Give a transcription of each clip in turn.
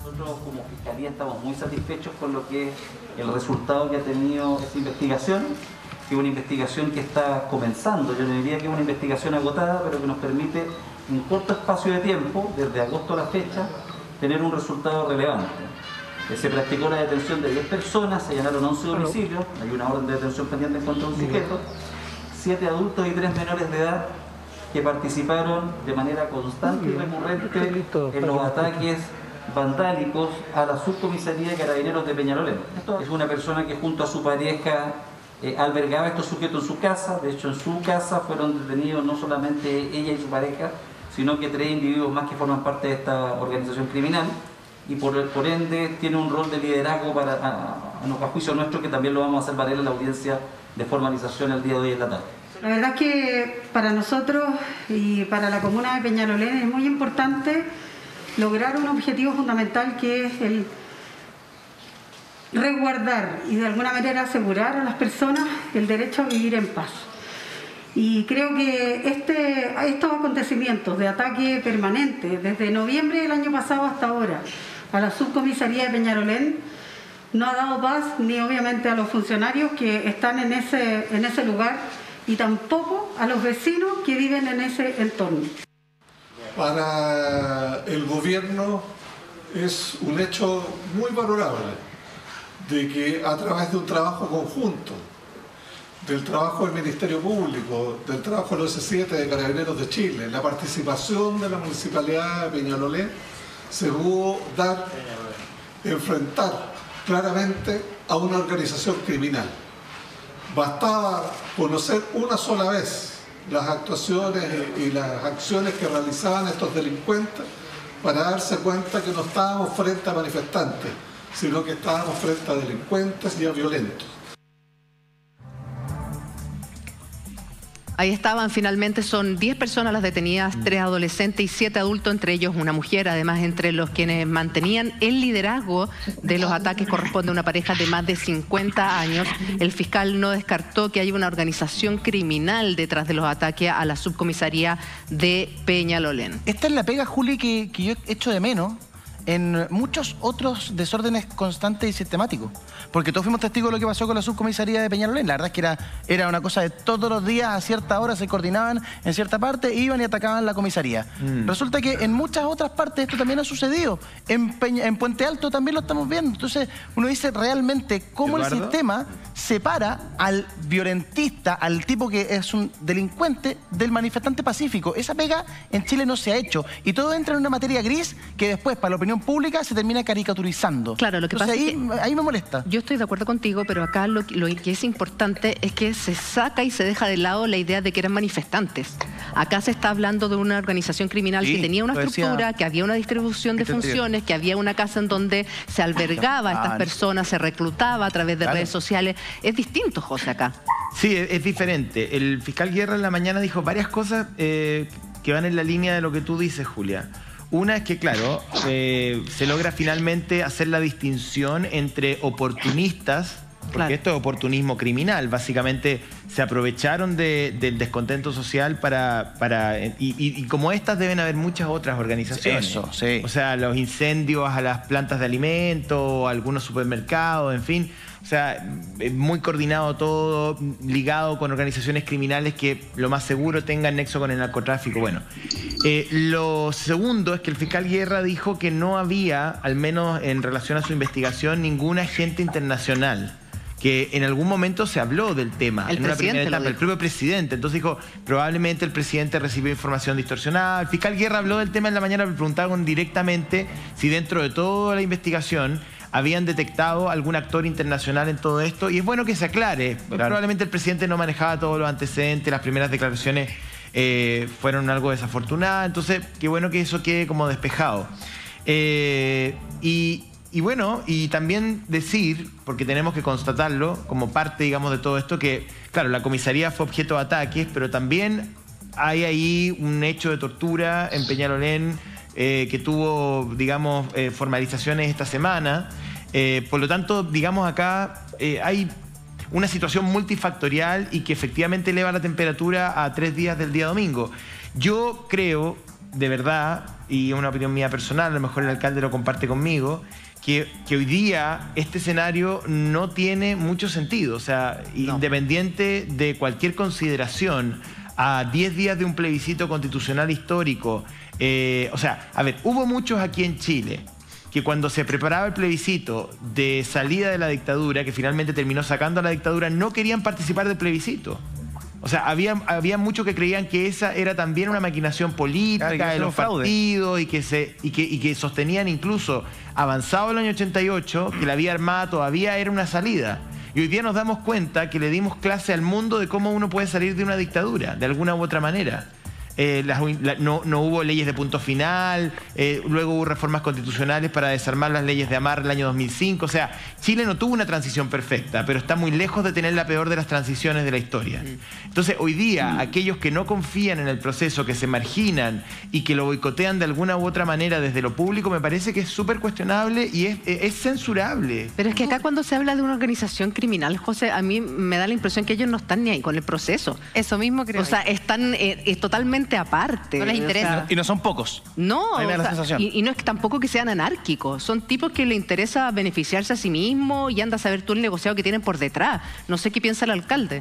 Nosotros como Fiscalía estamos muy satisfechos con lo que es el resultado que ha tenido esta investigación, que es una investigación que está comenzando. Yo no diría que es una investigación agotada, pero que nos permite en corto espacio de tiempo, desde agosto a la fecha, tener un resultado relevante. Se practicó la detención de 10 personas, se allanaron 11 domicilios, hay una orden de detención pendiente contra un sujeto, 7 adultos y 3 menores de edad que participaron de manera constante y recurrente en los ataques vandálicos a la subcomisaría de Carabineros de Peñalolén. Esto es una persona que junto a su pareja albergaba a estos sujetos en su casa. De hecho, en su casa fueron detenidos no solamente ella y su pareja, sino que 3 individuos más que forman parte de esta organización criminal, y por ende tiene un rol de liderazgo a juicio nuestro, que también lo vamos a hacer valer en la audiencia de formalización el día de hoy en la tarde. La verdad es que para nosotros y para la comuna de Peñalolén es muy importante lograr un objetivo fundamental, que es el resguardar y de alguna manera asegurar a las personas el derecho a vivir en paz. Y creo que estos acontecimientos de ataque permanente desde noviembre del año pasado hasta ahora a la subcomisaría de Peñalolén no ha dado paz ni obviamente a los funcionarios que están en ese lugar, y tampoco a los vecinos que viven en ese entorno. Para el gobierno es un hecho muy valorable de que a través de un trabajo conjunto, del trabajo del Ministerio Público, del trabajo del OS7 de Carabineros de Chile, la participación de la Municipalidad de Peñalolén, se pudo enfrentar claramente a una organización criminal. Bastaba conocer una sola vez las actuaciones y las acciones que realizaban estos delincuentes para darse cuenta que no estábamos frente a manifestantes, sino que estábamos frente a delincuentes y a violentos. Ahí estaban, finalmente son 10 personas las detenidas, 3 adolescentes y 7 adultos, entre ellos una mujer. Además, entre los quienes mantenían el liderazgo de los ataques corresponde a una pareja de más de 50 años. El fiscal no descartó que haya una organización criminal detrás de los ataques a la subcomisaría de Peñalolén. Esta es la pega, Juli, que yo echo de menos en muchos otros desórdenes constantes y sistemáticos. Porque todos fuimos testigos de lo que pasó con la subcomisaría de Peñalolén. La verdad es que era una cosa de todos los días, a cierta hora se coordinaban en cierta parte, iban y atacaban la comisaría. Resulta que en muchas otras partes esto también ha sucedido. En Puente Alto también lo estamos viendo. Entonces uno dice realmente cómo el sistema separa al violentista, al tipo que es un delincuente, del manifestante pacífico. Esa pega en Chile no se ha hecho. Y todo entra en una materia gris que después, para la opinión pública, se termina caricaturizando. Claro, lo que pasa es que ahí me molesta. Yo estoy de acuerdo contigo, pero acá lo que es importante es que se saca y se deja de lado la idea de que eran manifestantes. Acá se está hablando de una organización criminal que tenía una estructura, que había una distribución de funciones, que había una casa en donde se albergaba a estas personas, se reclutaba a través de redes sociales. Es distinto, José, acá. Sí, es diferente. El fiscal Guerra en la mañana dijo varias cosas que van en la línea de lo que tú dices, Julia. Una es que, claro, se logra finalmente hacer la distinción entre oportunistas, porque esto es oportunismo criminal. Básicamente se aprovecharon del descontento social y como estas deben haber muchas otras organizaciones. Eso, sí. O sea, los incendios a las plantas de alimentos, algunos supermercados, en fin. O sea, muy coordinado todo, ligado con organizaciones criminales que lo más seguro tengan nexo con el narcotráfico. Bueno, lo segundo es que el fiscal Guerra dijo que no había, al menos en relación a su investigación, ningún agente internacional. Que en algún momento se habló del tema, en una primera etapa, el propio presidente. Entonces dijo, probablemente el presidente recibió información distorsionada. El fiscal Guerra habló del tema en la mañana, le preguntaron directamente si dentro de toda la investigación habían detectado algún actor internacional en todo esto. Y es bueno que se aclare. Probablemente el presidente no manejaba todos los antecedentes, las primeras declaraciones fueron algo desafortunadas. Entonces, qué bueno que eso quede como despejado. Y bueno, y también decir, porque tenemos que constatarlo como parte, digamos, de todo esto, que, claro, la comisaría fue objeto de ataques, pero también hay ahí un hecho de tortura en Peñalolén que tuvo, digamos, formalizaciones esta semana. Por lo tanto, digamos, acá hay una situación multifactorial y que efectivamente eleva la temperatura a 3 días del día domingo. Yo creo de verdad, y es una opinión mía personal, a lo mejor el alcalde lo comparte conmigo, que hoy día este escenario no tiene mucho sentido. O sea, independiente de cualquier consideración, a 10 días de un plebiscito constitucional histórico, o sea, a ver, hubo muchos aquí en Chile que cuando se preparaba el plebiscito de salida de la dictadura, que finalmente terminó sacando a la dictadura, no querían participar del plebiscito. O sea, había muchos que creían que esa era también una maquinación política de los partidos y que sostenían incluso, avanzado el año 88, que la vía armada todavía era una salida. Y hoy día nos damos cuenta que le dimos clase al mundo de cómo uno puede salir de una dictadura, de alguna u otra manera. No hubo leyes de punto final, luego hubo reformas constitucionales para desarmar las leyes de amarre el año 2005. O sea, Chile no tuvo una transición perfecta, pero está muy lejos de tener la peor de las transiciones de la historia. Entonces, hoy día, aquellos que no confían en el proceso, que se marginan y que lo boicotean de alguna u otra manera desde lo público, me parece que es súper cuestionable y es censurable. Pero es que acá cuando se habla de una organización criminal, José, a mí me da la impresión que ellos no están ni ahí con el proceso. Eso mismo creo. O sea, están totalmente aparte. No les interesa. O sea, y no son pocos. No, me da la sensación. Y no es que tampoco que sean anárquicos. Son tipos que les interesa beneficiarse a sí mismos y anda a saber tú el negociado que tienen por detrás. No sé qué piensa el alcalde.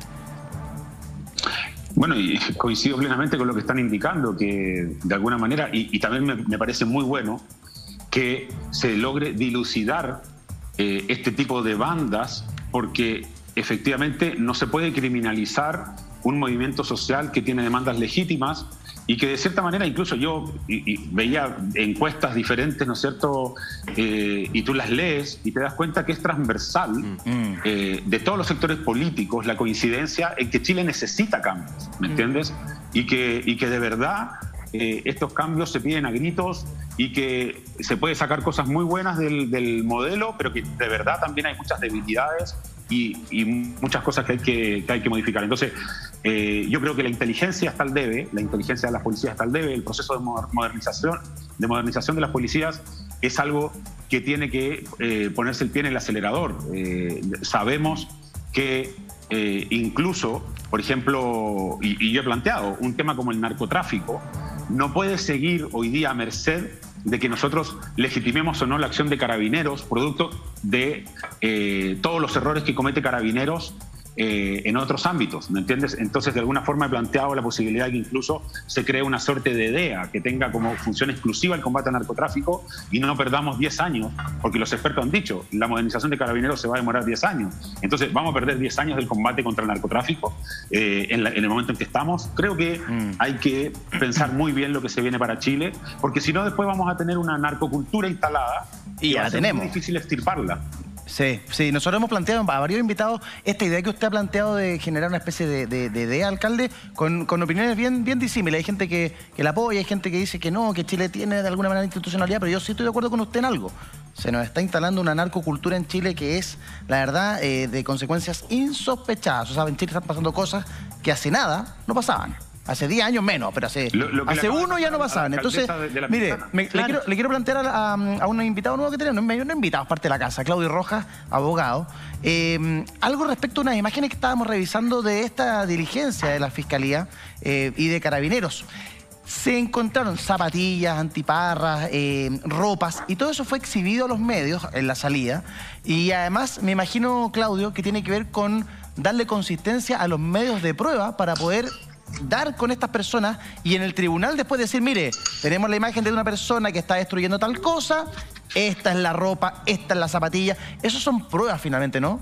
Bueno, y coincido plenamente con lo que están indicando, que de alguna manera, y también me parece muy bueno que se logre dilucidar este tipo de bandas, porque efectivamente no se puede criminalizar un movimiento social que tiene demandas legítimas y que de cierta manera, incluso yo veía encuestas diferentes, ¿no es cierto? Y tú las lees y te das cuenta que es transversal de todos los sectores políticos la coincidencia en que Chile necesita cambios, ¿me entiendes? Y que de verdad estos cambios se piden a gritos y que se puede sacar cosas muy buenas del modelo, pero que de verdad también hay muchas debilidades y muchas cosas que hay que modificar. Entonces, yo creo que la inteligencia está al debe, la inteligencia de las policías está al debe, el proceso de modernización de las policías es algo que tiene que ponerse el pie en el acelerador. Sabemos que incluso, por ejemplo, y yo he planteado, un tema como el narcotráfico no puede seguir hoy día a merced de que nosotros legitimemos o no la acción de Carabineros, producto de todos los errores que comete Carabineros en otros ámbitos, ¿me entiendes? Entonces, de alguna forma he planteado la posibilidad de que incluso se cree una suerte de DEA que tenga como función exclusiva el combate al narcotráfico y no perdamos 10 años, porque los expertos han dicho, la modernización de Carabineros se va a demorar 10 años. Entonces, vamos a perder 10 años del combate contra el narcotráfico en el momento en que estamos. Creo que hay que pensar muy bien lo que se viene para Chile, porque si no, después vamos a tener una narcocultura instalada y ya la tenemos. Es muy difícil extirparla. Sí, nosotros hemos planteado a varios invitados esta idea que usted ha planteado de generar una especie de alcalde con opiniones bien disímiles. Hay gente que la apoya, hay gente que dice que no, que Chile tiene de alguna manera institucionalidad, pero yo sí estoy de acuerdo con usted en algo. Se nos está instalando una narcocultura en Chile que es, la verdad, de consecuencias insospechadas. O sea, en Chile están pasando cosas que hace nada no pasaban. Hace 10 años menos, pero hace uno ya no pasaban. Entonces, mire, le quiero plantear a un invitado nuevo que tenemos, no invitado, parte de la casa, Claudio Rojas, abogado, algo respecto a unas imágenes que estábamos revisando de esta diligencia de la Fiscalía y de Carabineros. Se encontraron zapatillas, antiparras, ropas, y todo eso fue exhibido a los medios en la salida. Y además, me imagino, Claudio, que tiene que ver con darle consistencia a los medios de prueba para poder dar con estas personas y en el tribunal después decir, mire, tenemos la imagen de una persona que está destruyendo tal cosa, esta es la ropa, esta es la zapatilla. Esos son pruebas finalmente, ¿no?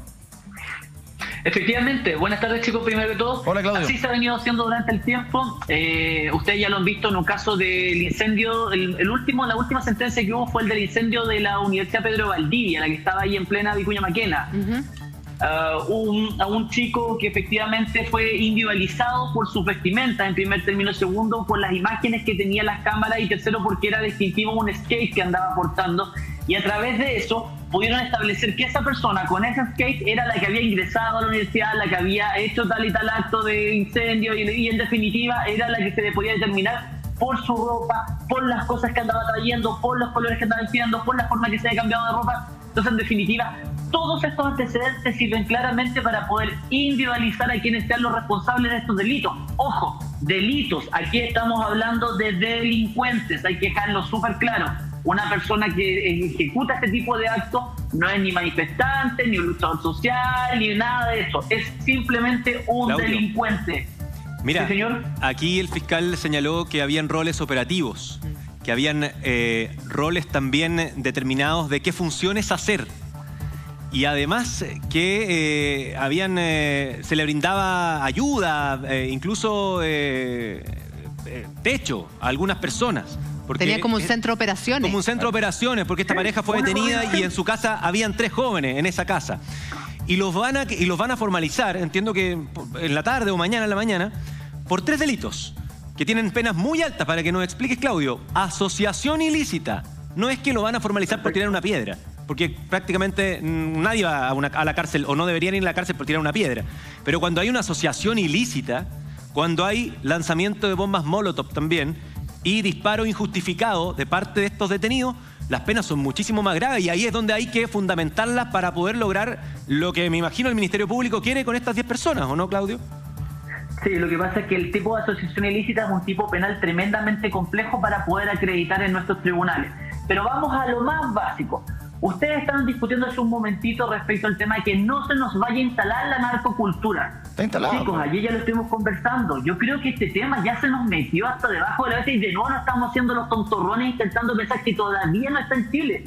Efectivamente. Buenas tardes, chicos, primero que todo. Hola, Claudio. Así se ha venido haciendo durante el tiempo. Ustedes ya lo han visto en un caso del incendio, la última sentencia que hubo fue el del incendio de la Universidad Pedro Valdivia, la que estaba ahí en plena Vicuña Maquena. A un chico que efectivamente fue individualizado por sus vestimentas en primer término, segundo por las imágenes que tenía las cámaras y tercero porque era distintivo un skate que andaba portando, y a través de eso pudieron establecer que esa persona con ese skate era la que había ingresado a la universidad, la que había hecho tal y tal acto de incendio y en definitiva era la que se le podía determinar por su ropa, por las cosas que andaba trayendo, por los colores que andaba vistiendo, por la forma que se había cambiado de ropa. Entonces, en definitiva, todos estos antecedentes sirven claramente para poder individualizar a quienes sean los responsables de estos delitos. Ojo, delitos. Aquí estamos hablando de delincuentes, hay que dejarlo súper claro. Una persona que ejecuta este tipo de actos no es ni manifestante, ni un luchador social, ni nada de eso. Es simplemente un Claudio, delincuente. Mira, ¿Sí, señor? aquí el fiscal señaló que habían roles operativos, que habían roles también determinados de qué funciones hacer. Y además que se le brindaba ayuda, incluso techo a algunas personas. Porque tenía como un centro de operaciones. Como un centro de operaciones, porque esta pareja fue detenida y en su casa habían 3 jóvenes en esa casa. Y los van a formalizar, entiendo que en la tarde o mañana en la mañana, por 3 delitos que tienen penas muy altas, para que nos expliques, Claudio. Asociación ilícita. No es que lo van a formalizar por tirar una piedra, porque prácticamente nadie va a la cárcel, o no deberían ir a la cárcel por tirar una piedra. Pero cuando hay una asociación ilícita, cuando hay lanzamiento de bombas Molotov también, y disparo injustificado de parte de estos detenidos, las penas son muchísimo más graves, y ahí es donde hay que fundamentarlas para poder lograr lo que me imagino el Ministerio Público quiere con estas 10 personas, ¿o no, Claudio? Sí, lo que pasa es que el tipo de asociación ilícita es un tipo penal tremendamente complejo para poder acreditar en nuestros tribunales. Pero vamos a lo más básico. Ustedes estaban discutiendo hace un momentito respecto al tema de que no se nos vaya a instalar la narcocultura. Está instalado. Chicos, ayer ya lo estuvimos conversando. Yo creo que este tema ya se nos metió hasta debajo de la mesa y de nuevo nos estamos haciendo los tontorrones intentando pensar que todavía no está en Chile.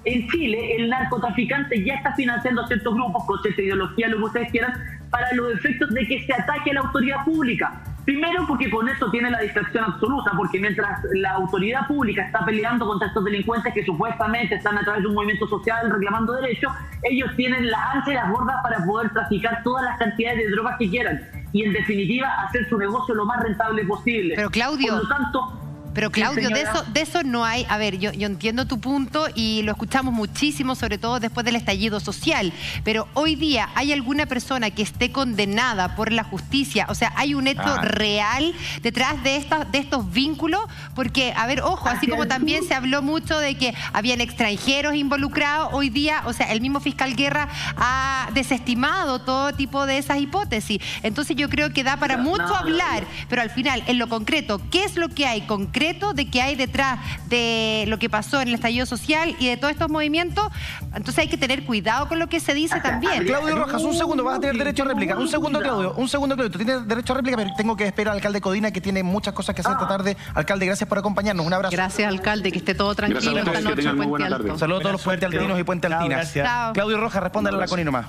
En Chile, el narcotraficante ya está financiando a ciertos grupos con cierta ideología, lo que ustedes quieran, para los efectos de que se ataque a la autoridad pública. Primero, porque con eso tiene la distracción absoluta, porque mientras la autoridad pública está peleando contra estos delincuentes que supuestamente están a través de un movimiento social reclamando derechos, ellos tienen las ansias y las gordas para poder traficar todas las cantidades de drogas que quieran y, en definitiva, hacer su negocio lo más rentable posible. Pero, Claudio... Por lo tanto... Pero, Claudio, sí, de eso no hay... A ver, yo entiendo tu punto y lo escuchamos muchísimo, sobre todo después del estallido social. Pero hoy día, ¿hay alguna persona que esté condenada por la justicia? O sea, ¿hay un hecho real detrás de estos vínculos? Porque, a ver, ojo, así como también se habló mucho de que habían extranjeros involucrados, hoy día, o sea, el mismo fiscal Guerra ha desestimado todo tipo de esas hipótesis. Entonces yo creo que da para mucho hablar, pero al final, en lo concreto, ¿qué es lo que hay concreto de que hay detrás de lo que pasó en el estallido social y de todos estos movimientos? Entonces hay que tener cuidado con lo que se dice también. Claudio Rojas, un segundo, vas a tener derecho a réplica. Un segundo, Claudio, tú tienes derecho a réplica, pero tengo que esperar al alcalde Codina, que tiene muchas cosas que hacer esta tarde. Alcalde, gracias por acompañarnos, un abrazo. Gracias, alcalde, que esté todo tranquilo esta noche en Puente Alto. Saludos a todos los puente altinos y puente altinas. Claudio Rojas, respóndale a la Connie nomás.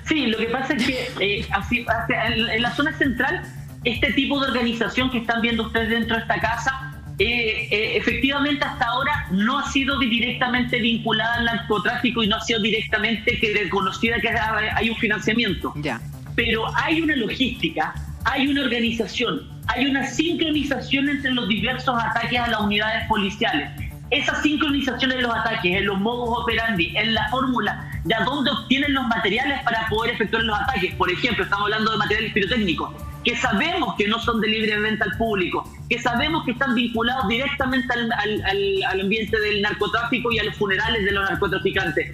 Sí, lo que pasa es que en la zona central, este tipo de organización que están viendo ustedes dentro de esta casa, efectivamente hasta ahora no ha sido directamente vinculada al narcotráfico y no ha sido directamente reconocida que hay un financiamiento. Ya. Pero hay una logística, hay una organización, hay una sincronización entre los diversos ataques a las unidades policiales. Esa sincronización en los ataques, en los modus operandi, en la fórmula de a dónde obtienen los materiales para poder efectuar los ataques. Por ejemplo, estamos hablando de materiales pirotécnicos, que sabemos que no son de libre venta al público, que sabemos que están vinculados directamente al ambiente del narcotráfico y a los funerales de los narcotraficantes.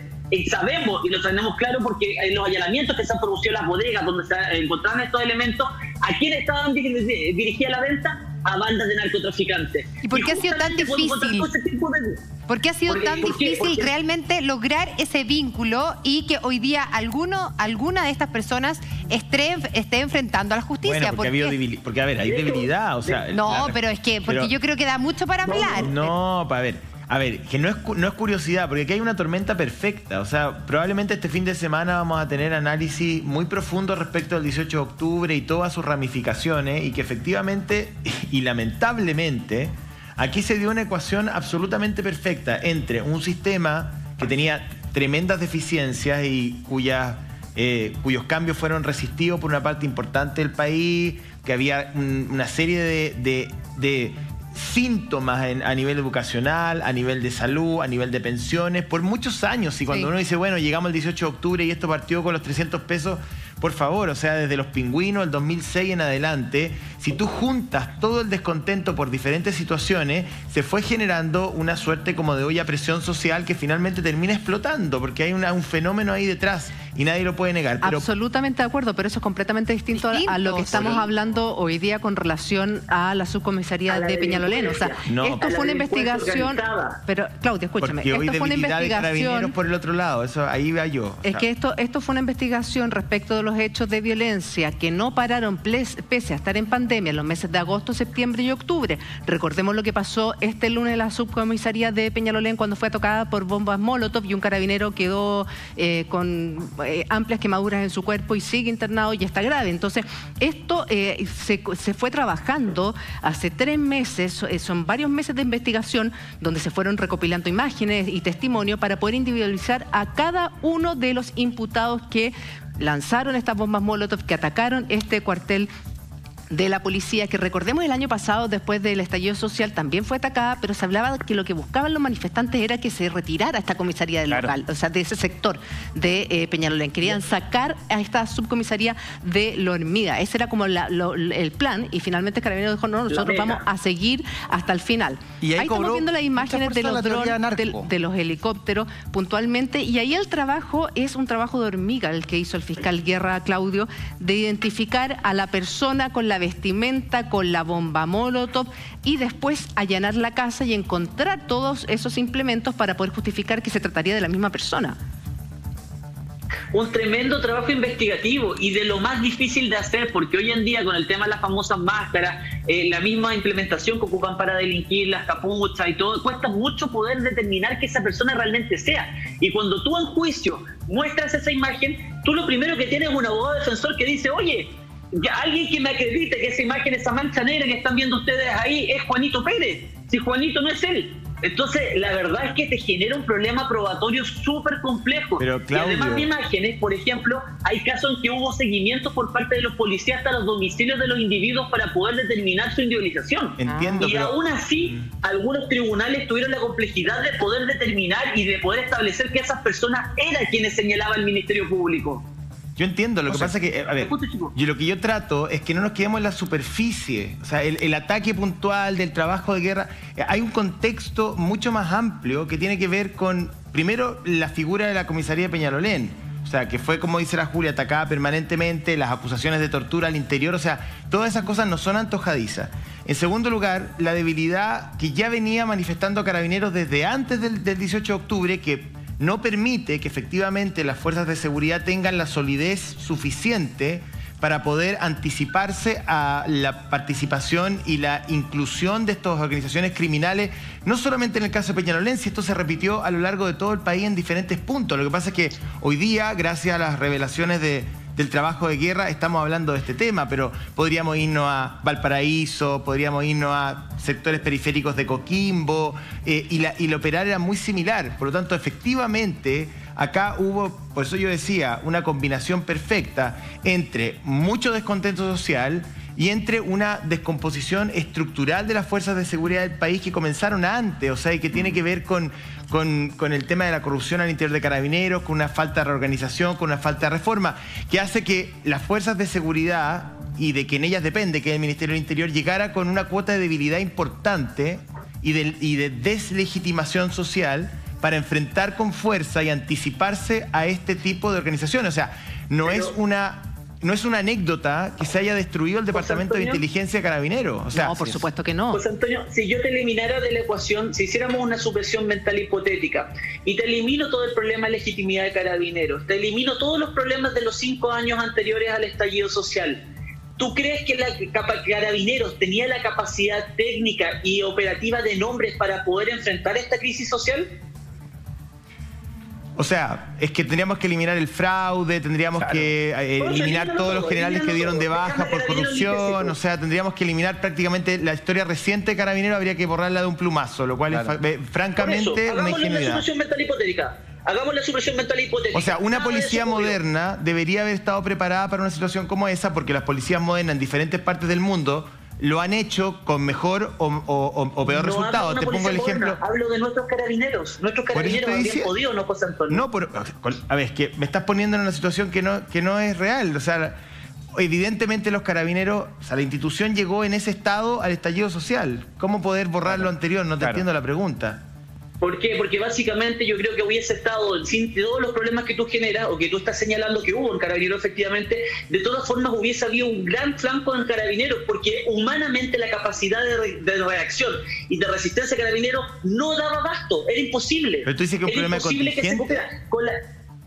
Sabemos, y lo tenemos claro porque en los allanamientos que se han producido en las bodegas donde se encontraron estos elementos, ¿a quién estaban dirigida la venta? A bandas de narcotraficantes. ¿Y por qué ha sido tan difícil? ¿Por qué ha sido tan difícil realmente lograr ese vínculo y que hoy día alguna de estas personas esté enfrentando a la justicia? Bueno, porque a ver, hay debilidad, o sea... No, pero es que, porque yo creo que da mucho para hablar. No, a ver, que no es curiosidad, porque aquí hay una tormenta perfecta. O sea, probablemente este fin de semana vamos a tener análisis muy profundo respecto al 18 de octubre y todas sus ramificaciones, y que efectivamente y lamentablemente aquí se dio una ecuación absolutamente perfecta entre un sistema que tenía tremendas deficiencias y cuyos cambios fueron resistidos por una parte importante del país, que había una serie de síntomas a nivel educacional, a nivel de salud, a nivel de pensiones, por muchos años. Y cuando uno dice, bueno, llegamos el 18 de octubre y esto partió con los 300 pesos, por favor, o sea, desde los pingüinos, el 2006 en adelante, si tú juntas todo el descontento por diferentes situaciones, se fue generando una suerte como de olla a presión social que finalmente termina explotando, porque hay un fenómeno ahí detrás y nadie lo puede negar. Pero... Absolutamente de acuerdo, pero eso es completamente distinto a lo que estamos hablando hoy día con relación a la subcomisaría de Peñalolén. O sea, esto fue una investigación... Pero, Claudia, escúchame. Porque hoy esto fue una investigación... de Carabineros por el otro lado, eso ahí va yo. Es que esto fue una investigación respecto de los hechos de violencia que no pararon pese a estar en pandemia en los meses de agosto, septiembre y octubre. Recordemos lo que pasó este lunes en la subcomisaría de Peñalolén cuando fue tocada por bombas Molotov y un carabinero quedó con amplias quemaduras en su cuerpo y sigue internado y está grave. Entonces, esto se fue trabajando hace 3 meses, son varios meses de investigación donde se fueron recopilando imágenes y testimonios para poder individualizar a cada uno de los imputados que lanzaron estas bombas Molotov, que atacaron este cuartel de la policía, que recordemos el año pasado, después del estallido social, también fue atacada, pero se hablaba de que lo que buscaban los manifestantes era que se retirara esta comisaría del local, o sea, de ese sector de Peñalolén. Querían sacar a esta subcomisaría de La Hormiga. Ese era como el plan, y finalmente Carabineros dijo, no, nosotros vamos a seguir hasta el final. Y ahí estamos viendo las imágenes de los drones, de los helicópteros, puntualmente, y ahí el trabajo es un trabajo de hormiga, el que hizo el fiscal Guerra, Claudio, de identificar a la persona con la vestimenta, con la bomba Molotov, y después allanar la casa y encontrar todos esos implementos para poder justificar que se trataría de la misma persona. Un tremendo trabajo investigativo y de lo más difícil de hacer, porque hoy en día con el tema de las famosas máscaras, la misma implementación que ocupan para delinquir, las capuchas y todo, cuesta mucho poder determinar que esa persona realmente sea. Y cuando tú en juicio muestras esa imagen, tú lo primero que tienes es un abogado defensor que dice, oye, alguien que me acredite que esa imagen, esa mancha negra que están viendo ustedes ahí es Juanito Pérez, si Juanito no es él. Entonces, la verdad es que te genera un problema probatorio súper complejo. Pero, Claudio, y además de imágenes, por ejemplo, hay casos en que hubo seguimientos por parte de los policías hasta los domicilios de los individuos para poder determinar su individualización. Entiendo, y aún así, algunos tribunales tuvieron la complejidad de poder determinar y de poder establecer que esas personas eran quienes señalaba el Ministerio Público. Yo entiendo, lo que pasa es que, a ver, lo que yo trato es que no nos quedemos en la superficie. O sea, el ataque puntual del trabajo de guerra, hay un contexto mucho más amplio que tiene que ver con, primero, la figura de la comisaría de Peñalolén. O sea, que fue, como dice la Julia, atacada permanentemente, las acusaciones de tortura al interior, o sea, todas esas cosas no son antojadizas. En segundo lugar, la debilidad que ya venía manifestando Carabineros desde antes del 18 de octubre, que no permite que efectivamente las fuerzas de seguridad tengan la solidez suficiente para poder anticiparse a la participación y la inclusión de estas organizaciones criminales, no solamente en el caso de Peñalolén, si esto se repitió a lo largo de todo el país en diferentes puntos. Lo que pasa es que hoy día, gracias a las revelaciones del trabajo de guerra, estamos hablando de este tema, pero podríamos irnos a Valparaíso, podríamos irnos a sectores periféricos de Coquimbo, y el operar era muy similar. Por lo tanto, efectivamente, acá hubo, por eso yo decía, una combinación perfecta entre mucho descontento social y entre una descomposición estructural de las fuerzas de seguridad del país que comenzaron antes, o sea, y que tiene que ver con el tema de la corrupción al interior de Carabineros, con una falta de reorganización, con una falta de reforma, que hace que las fuerzas de seguridad, y de que en ellas depende, que es el Ministerio del Interior, llegara con una cuota de debilidad importante y de deslegitimación social para enfrentar con fuerza y anticiparse a este tipo de organizaciones. O sea, no es una anécdota que se haya destruido el Departamento de Inteligencia de Carabineros. O sea, no, por supuesto que no. José Antonio, si yo te eliminara de la ecuación, si hiciéramos una supresión mental hipotética y te elimino todo el problema de legitimidad de Carabineros, te elimino todos los problemas de los 5 años anteriores al estallido social, ¿tú crees que Carabineros tenía la capacidad técnica y operativa de nombres para poder enfrentar esta crisis social? O sea, es que tendríamos que eliminar el fraude, tendríamos que eliminar todos los generales que dieron de baja por corrupción, o sea, tendríamos que eliminar prácticamente la historia reciente de Carabineros, habría que borrarla de un plumazo, lo cual es francamente una ingenuidad. Hagamos la supresión mental hipotética. O sea, una policía moderna debería haber estado preparada para una situación como esa, porque las policías modernas en diferentes partes del mundo lo han hecho con mejor o peor resultado. Te pongo el ejemplo. Moderna, hablo de nuestros carabineros. Nuestros carabineros habrían podido, ¿no, José Antonio? No, a ver, es que me estás poniendo en una situación que no es real. O sea, evidentemente los carabineros, o sea, la institución llegó en ese estado al estallido social. ¿Cómo poder borrar lo anterior? No te entiendo la pregunta. ¿Por qué? Porque básicamente yo creo que hubiese estado, sin todos los problemas que tú generas o que tú estás señalando que hubo en Carabineros, efectivamente, de todas formas hubiese habido un gran flanco en Carabineros, porque humanamente la capacidad de reacción y de resistencia de Carabineros no daba abasto, era imposible. Pero tú dices que un problema de contingente.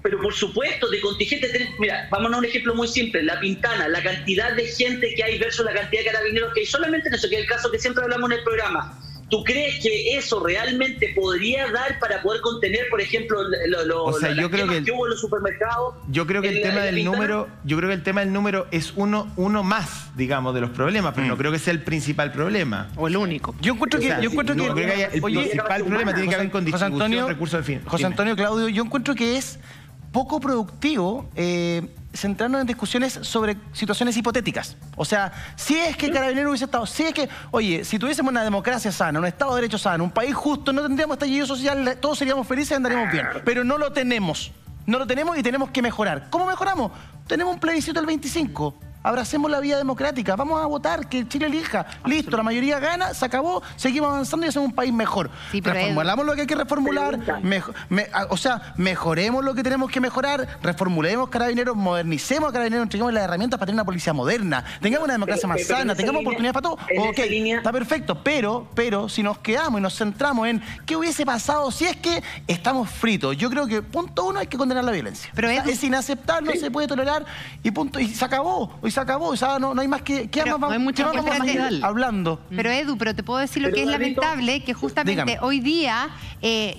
Pero por supuesto, de contingente, mira, vamos a un ejemplo muy simple, La Pintana, la cantidad de gente que hay versus la cantidad de carabineros que hay, solamente en eso, que es el caso que siempre hablamos en el programa. ¿Tú crees que eso realmente podría dar para poder contener, por ejemplo, yo creo que hubo en los supermercados? Yo creo que el tema del número es uno más, digamos, de los problemas, pero no creo que sea el principal problema. O el único. Yo encuentro que el principal problema tiene que ver con distribución, recursos de fin. José Antonio, Claudio, yo encuentro que es poco productivo centrarnos en discusiones sobre situaciones hipotéticas. O sea, si es que Carabineros hubiese estado, si es que, oye, si tuviésemos una democracia sana, un Estado de Derecho sano, un país justo, no tendríamos estallido social, todos seríamos felices y andaríamos bien. Pero no lo tenemos. No lo tenemos y tenemos que mejorar. ¿Cómo mejoramos? Tenemos un plebiscito el 25. Abracemos la vía democrática, vamos a votar, que Chile elija. Listo, la mayoría gana, se acabó, seguimos avanzando y hacemos un país mejor. Sí, reformulamos lo que hay que reformular, mejoremos lo que tenemos que mejorar, reformulemos Carabineros, modernicemos a Carabineros, entreguemos las herramientas para tener una policía moderna, tengamos una democracia más sana, tengamos oportunidades para todo. Ok, está perfecto, pero si nos quedamos y nos centramos en qué hubiese pasado si es que estamos fritos, yo creo que punto uno, hay que condenar la violencia. Pero es inaceptable, no se puede tolerar y punto, y se acabó. Se acabó, o sea, no hay más que... No hay mucha hablando. Pero Edu, te puedo decir lo que es lamentable, que justamente hoy día,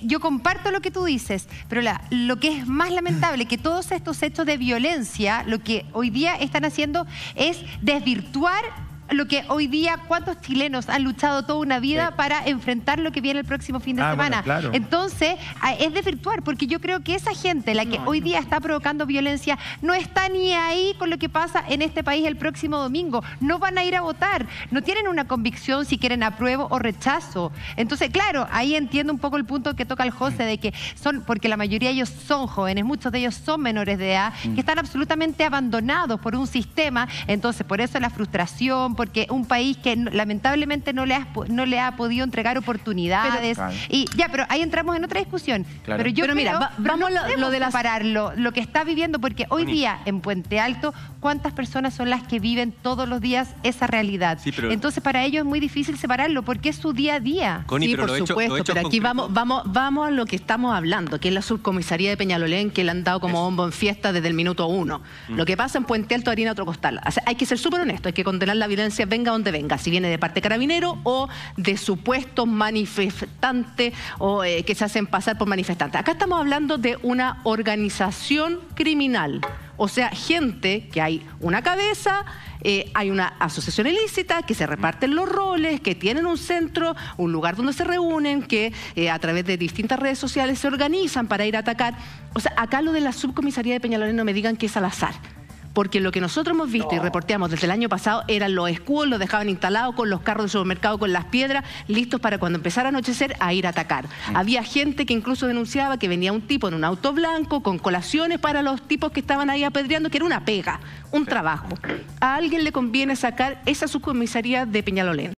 yo comparto lo que tú dices, pero lo que es más lamentable, que todos estos hechos de violencia, lo que hoy día están haciendo es desvirtuar lo que hoy día, ¿cuántos chilenos han luchado toda una vida para enfrentar lo que viene el próximo fin de semana? Bueno, claro. Entonces, es desvirtuar, porque yo creo que esa gente, la que hoy día está provocando violencia, no está ni ahí con lo que pasa en este país el próximo domingo. No van a ir a votar, no tienen una convicción si quieren apruebo o rechazo. Entonces, claro, ahí entiendo un poco el punto que toca el José, de que porque la mayoría de ellos son jóvenes, muchos de ellos son menores de edad, que están absolutamente abandonados por un sistema. Entonces, por eso la frustración, porque un país que lamentablemente no le ha podido entregar oportunidades. Pero ahí entramos en otra discusión. Claro. Pero mira, vamos lo de separar lo que está viviendo, porque hoy día en Puente Alto, ¿cuántas personas son las que viven todos los días esa realidad? Sí, entonces para ellos es muy difícil separarlo, porque es su día a día. Connie, sí, por supuesto, pero aquí vamos a lo que estamos hablando, que es la subcomisaría de Peñalolén, que le han dado como bombo en fiesta desde el minuto 1. Lo que pasa en Puente Alto, harina otro costal. O sea, hay que ser súper honesto, hay que condenar la violencia venga donde venga, si viene de parte de Carabinero o de supuestos manifestantes o que se hacen pasar por manifestantes. Acá estamos hablando de una organización criminal, o sea, gente que hay una cabeza, hay una asociación ilícita, que se reparten los roles, que tienen un centro, un lugar donde se reúnen, que a través de distintas redes sociales se organizan para ir a atacar. O sea, acá lo de la subcomisaría de Peñalolén no me digan que es al azar. Porque lo que nosotros hemos visto y reporteamos desde el año pasado eran los escudos, los dejaban instalados con los carros de supermercado, con las piedras, listos para cuando empezara a anochecer a ir a atacar. Había gente que incluso denunciaba que venía un tipo en un auto blanco con colaciones para los tipos que estaban ahí apedreando, que era una pega, un trabajo. A alguien le conviene sacar esa subcomisaría de Peñalolén.